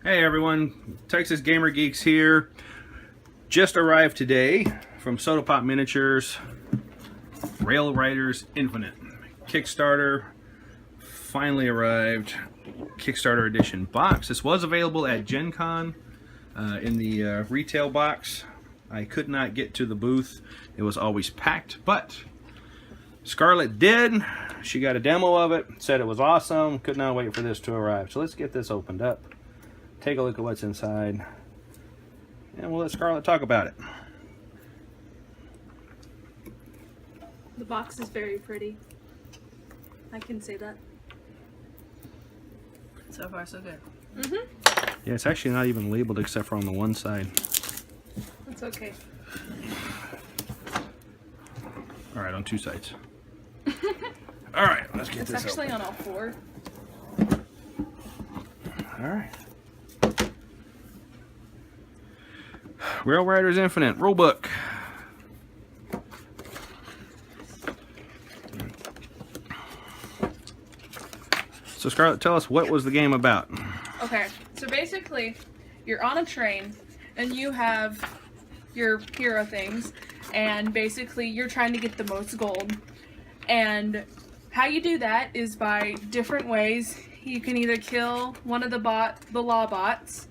Hey everyone, Texas Gamer Geeks here. Just arrived today from Soda Pop Miniatures, Rail Riders Infinite. Kickstarter finally arrived. Kickstarter edition box. This was available at Gen Con in the retail box. I could not get to the booth. It was always packed, but Scarlett did. She got a demo of it, said it was awesome. Could not wait for this to arrive. So let's get this opened up. Take a look at what's inside, and we'll let Scarlett talk about it. The box is very pretty. I can say that. So far, so good. Yeah, it's actually not even labeled except for on the one side. That's okay. All right, on two sides. All right, let's get It's this actually open. on all four. All right. Rail Riders Infinite rulebook. So Scarlett, tell us, what was the game about? Okay, so basically, you're on a train, and you have your hero things, and basically you're trying to get the most gold. And how you do that is by different ways. You can either kill one of the law bots,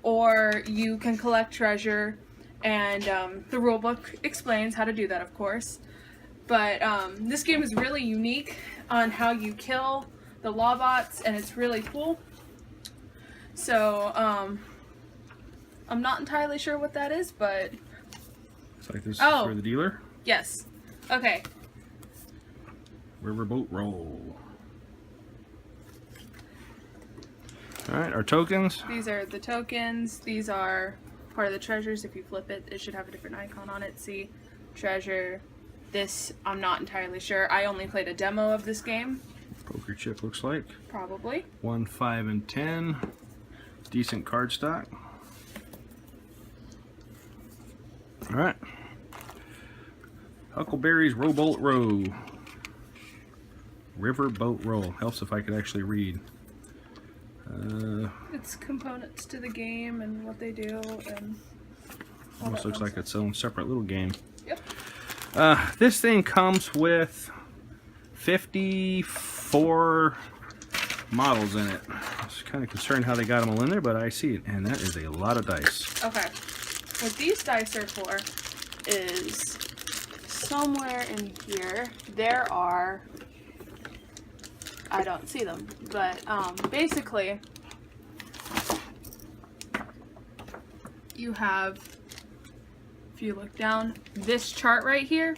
or you can collect treasure, and the rulebook explains how to do that, of course. But this game is really unique on how you kill the law bots, and it's really cool. So I'm not entirely sure what that is, but It's like this Oh. for the dealer. yes. Okay. Riverboat roll. All right, our tokens. These are the tokens. These are part of the treasures. If you flip it, it should have a different icon on it. See, treasure. This, I'm not entirely sure. I only played a demo of this game. Poker chip looks like. Probably. 1, 5, and 10. Decent card stock. All right. Huckleberry's Rowboat Row. Riverboat Roll. Helps if I could actually read. It's components to the game and what they do, and all Almost that looks fun like its own separate little game. Yep. This thing comes with 54 models in it. I was kind of concerned how they got them all in there, but I see it, and that is a lot of dice. Okay. What these dice are for is somewhere in here there are, I don't see them, but basically you have, if you look down, this chart right here,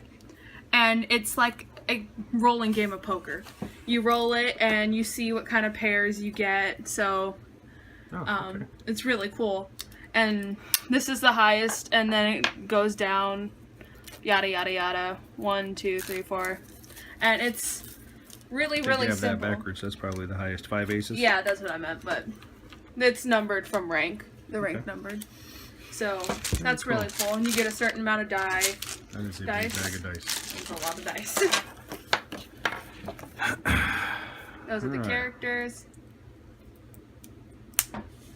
and it's like a rolling game of poker. You roll it and you see what kind of pairs you get, so Okay. it's really cool. And this is the highest, and then it goes down, yada yada yada, 1, 2, 3, 4, and it's really I think really you have simple. that backwards. That's probably the highest. 5 aces. Yeah, that's what I meant, but it's numbered from rank. The rank numbered. So that's cool. really cool, and you get a certain amount of die. That is a Dice. big bag of dice. It's a lot of dice. Those are the Alright. characters.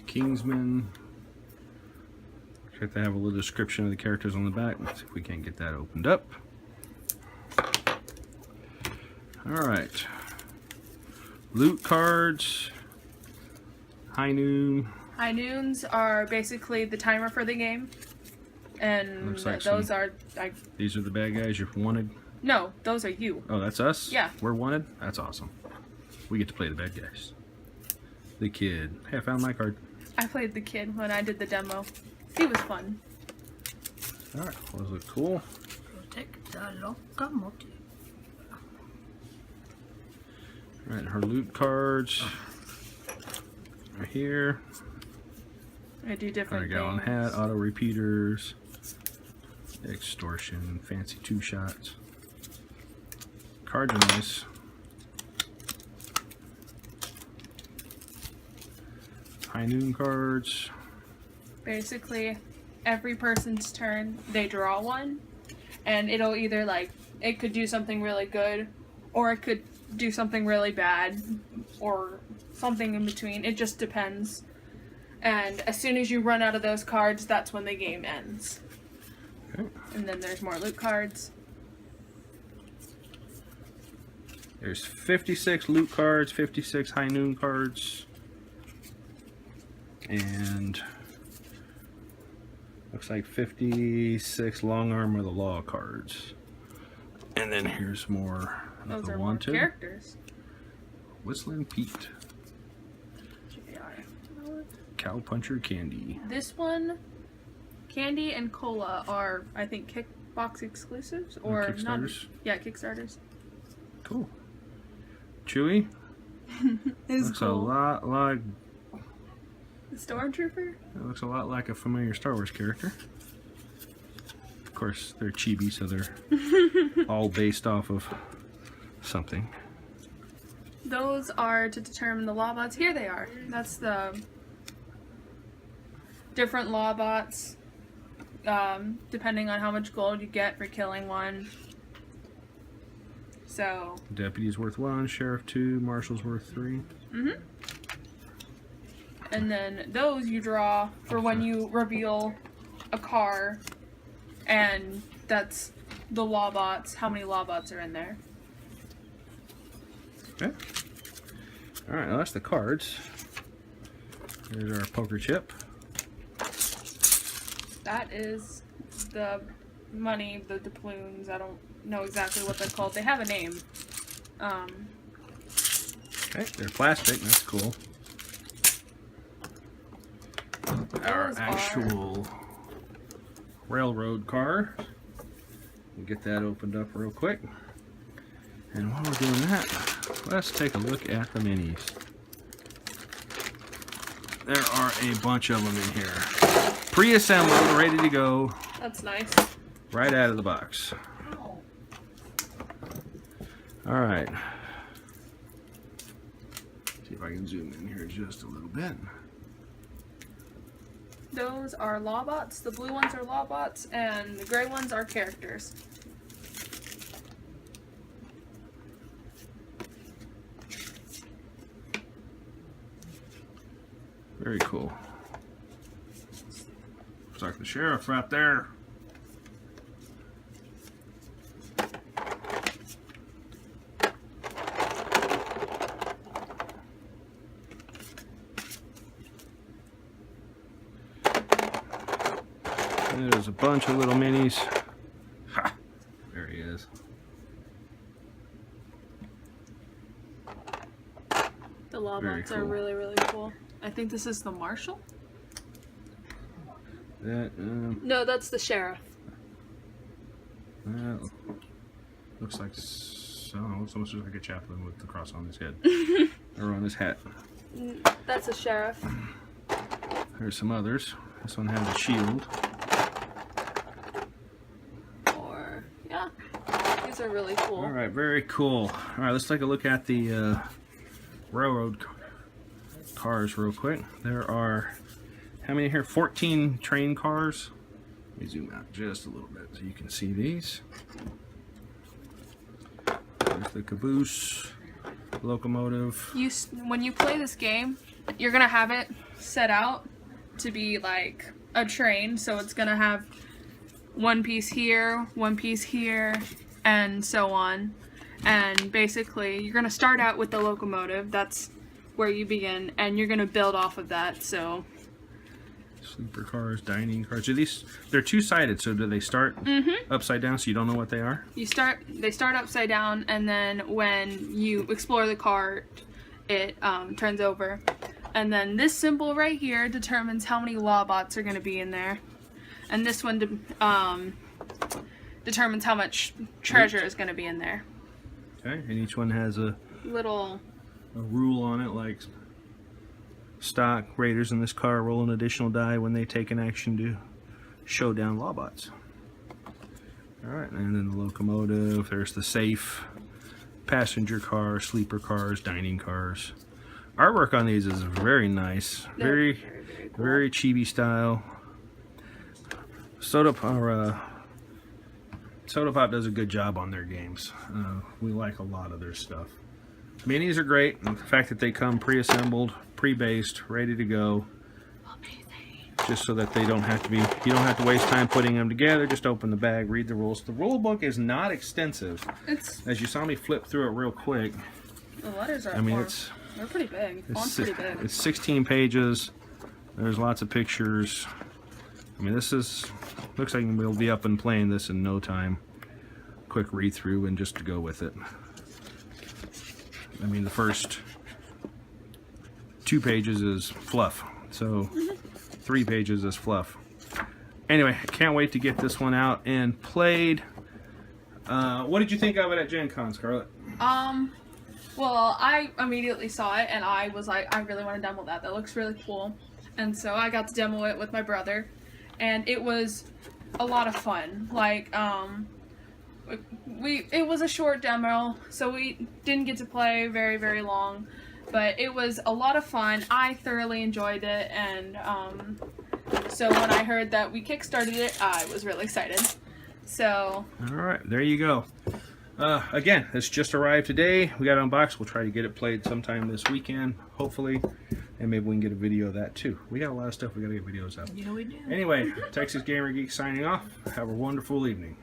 Kingsman. Have to have a little description of the characters on the back. Let's see if we can't get that opened up. Alright. Loot cards. High noon. High noons are basically the timer for the game, and Looks like those some- are These are the bad guys you're wanted. no, those are you. Oh, that's us? Yeah. We're wanted? That's awesome. We get to play the bad guys. The kid. Hey, I found my card. I played the kid when I did the demo. He was fun. Alright, those look cool. Protect the locomotive. Alright, her loot cards are here. I do different Gallon things. hat, auto repeaters, extortion, fancy 2 shots. Cards are nice. High noon cards. Basically, every person's turn, they draw one, and it'll either like, it could do something really good, or it could do something really bad, or something in between. It just depends. And as soon as you run out of those cards, that's when the game ends. Okay. And then there's more loot cards. There's 56 loot cards, 56 high noon cards, and looks like 56 long arm of the law cards. And then here's more of Those the are more wanted. characters. Whistling Pete. Cowpuncher Candy. This one, Candy and Cola are, I think, Kickbox exclusives or not? Kickstarters. Yeah, Kickstarters. Cool. Chewy. It's Looks cool. a lot like. The Stormtrooper. It looks a lot like a familiar Star Wars character. Of course, they're chibi, so they're all based off of something. Those are to determine the law bots. Here they are. That's the different law bots, depending on how much gold you get for killing one. So. Deputy's worth 1, Sheriff 2, Marshal's worth 3. And then those you draw for when you reveal a car, and that's the law bots. How many law bots are in there? Okay. Alright, well, that's the cards. Here's our poker chip. That is the money, the doubloons. I don't know exactly what they're called. They have a name. Okay, they're plastic. That's cool. Our Those are- actual railroad car. We'll get that opened up real quick. And while we're doing that, let's take a look at the minis. There are a bunch of them in here. Pre-assembled, ready to go, That's nice. right out of the box. Alright. See if I can zoom in here just a little bit. Those are law bots. The blue ones are law bots, and the gray ones are characters. Very cool. Looks like the sheriff right there. There's a bunch of little minis. Ha! There he is. The law Very bots are cool. really, really cool. I think this is the marshal? That No, that's the sheriff. looks like almost looks like a chaplain with the cross on his head or on his hat. That's a sheriff. There's some others. This one has a shield. Or, yeah. These are really cool. All right, very cool. All right, let's take a look at the railroad cars real quick. There are, how many here? 14 train cars. Let me zoom out just a little bit so you can see these. There's the caboose, locomotive. When you play this game, you're gonna have it set out to be like a train, so it's gonna have one piece here, and so on. And basically, you're gonna start out with the locomotive. That's where you begin, and you're gonna build off of that. So Sleeper cars, dining cars. They're two-sided, so do they start upside down so you don't know what they are? they start upside down, and then when you explore the cart, it turns over. And then this symbol right here determines how many law bots are going to be in there. And this one determines how much treasure is going to be in there. Okay, and each one has a rule on it, like stock raiders in this car roll an additional die when they take an action to show down lawbots. Alright, and then the locomotive, there's the safe, passenger car, sleeper cars, dining cars. Artwork on these is very nice, very chibi style. Soda Pop does a good job on their games. We like a lot of their stuff. Minis are great, and the fact that they come pre-assembled, pre-based, ready to go, just so that they don't have to be, you don't have to waste time putting them together. Just open the bag, read the rules. The rule book is not extensive. As you saw me flip through it real quick. The letters are. I mean, they're pretty big. Font's pretty big. It's 16 pages. There's lots of pictures. I mean, this is looks like we'll be up and playing this in no time. Quick read through and just to go with it. I mean, the first 2 pages is fluff, so 3 pages is fluff. Anyway, I can't wait to get this one out and played. What did you think of it at Gen Con, Scarlett? Well, I immediately saw it and I was like, I really want to demo that. That looks really cool. And so I got to demo it with my brother, and it was a lot of fun. Like, it was a short demo, so we didn't get to play very, very long, but it was a lot of fun. I thoroughly enjoyed it, and so when I heard that we kickstarted it, I was really excited. So all right, there you go. Again, it's just arrived today. We got it unboxed. We'll try to get it played sometime this weekend, hopefully, and maybe we can get a video of that too. We got a lot of stuff we got to get videos of. Yeah, we do. Anyway, Texas Gamer Geek signing off. Have a wonderful evening.